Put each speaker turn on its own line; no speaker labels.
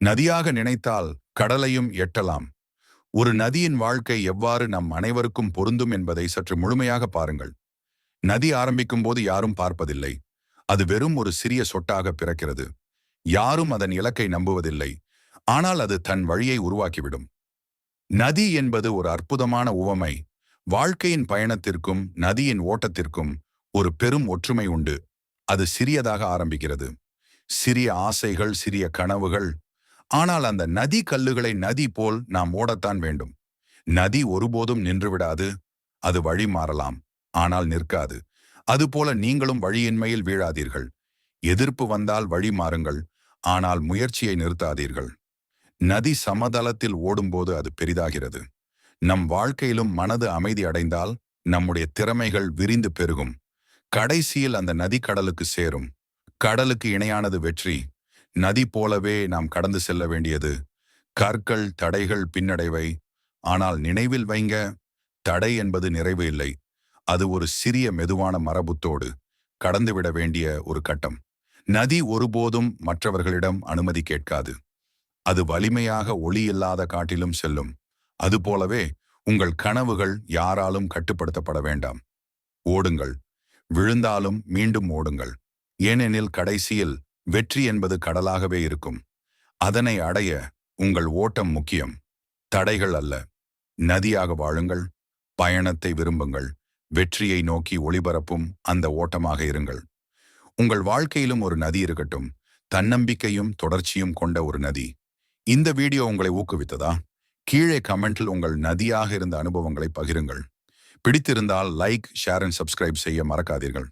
நதியாக நினைத்தால் கடலையும் எட்டலாம். ஒரு நதியின் வாழ்க்கை எவ்வாறு நம் அனைவருக்கும் பொருந்தும் என்பதை சற்று முழுமையாக பாருங்கள். நதி ஆரம்பிக்கும் போது யாரும் பார்ப்பதில்லை. அது வெறும் ஒரு சிறிய சொட்டாக பிறக்கிறது. யாரும் அதன் இலக்கை நம்புவதில்லை. ஆனால் அது தன் வழியை உருவாக்கிவிடும். நதி என்பது ஒரு அற்புதமான உவமை. வாழ்க்கையின் பயணத்திற்கும் நதியின் ஓட்டத்திற்கும் ஒரு பெரும் ஒற்றுமை உண்டு. அது சிறியதாக ஆரம்பிக்கிறது. சிறிய ஆசைகள், சிறிய கனவுகள். ஆனால் அந்த நதி கல்லுகளை நதி போல் நாம் ஓடத்தான் வேண்டும். நதி ஒருபோதும் நின்றுவிடாது. அது வழி மாறலாம், ஆனால் நிற்காது. அதுபோல நீங்களும் வழியின்மையில் வீழாதீர்கள். எதிர்ப்பு வந்தால் வழி மாறுங்கள், ஆனால் முயற்சியை நிறுத்தாதீர்கள். நதி சமதளத்தில் ஓடும்போது அது பெரிதாகிறது. நம் வாழ்க்கையிலும் மனது அமைதி அடைந்தால் நம்முடைய திறமைகள் விரிந்து பெருகும். கடைசியில் அந்த நதி கடலுக்கு சேரும். கடலுக்கு இணையானது வெற்றி. நதி போலவே நாம் கடந்து செல்ல வேண்டியது. கற்கள், தடைகள் பின்னடைவை. ஆனால் நினைவில் வைங்க, தடை என்பது நிறைவு இல்லை. அது ஒரு சிறிய மெதுவான மரபுத்தோடு கடந்துவிட வேண்டிய ஒரு கட்டம். நதி ஒருபோதும் மற்றவர்களிடம் அனுமதி கேட்காது. அது வலிமையாக ஒளி இல்லாத காட்டிலும் செல்லும். அதுபோலவே உங்கள் கனவுகள் யாராலும் கட்டுப்படுத்தப்பட வேண்டாம். ஓடுங்கள். விழுந்தாலும் மீண்டும் ஓடுங்கள். ஏனெனில் கடைசியில் வெற்றி என்பது கடலாகவே இருக்கும். அதனை அடைய உங்கள் ஓட்டம் முக்கியம், தடைகள் அல்ல. நதியாக வாழுங்கள். பயணத்தை விரும்புங்கள். வெற்றியை நோக்கி ஒளிபரப்பும் அந்த ஓட்டமாக இருங்கள். உங்கள் வாழ்க்கையிலும் ஒரு நதி இருக்கட்டும். தன்னம்பிக்கையும் தொடர்ச்சியும் கொண்ட ஒரு நதி. இந்த வீடியோ உங்களை ஊக்குவித்ததா? கீழே கமெண்டில் உங்கள் நதியாக இருந்த அனுபவங்களை பகிருங்கள். பிடித்திருந்தால் லைக், ஷேர் அண்ட் சப்ஸ்கிரைப் செய்ய மறக்காதீர்கள்.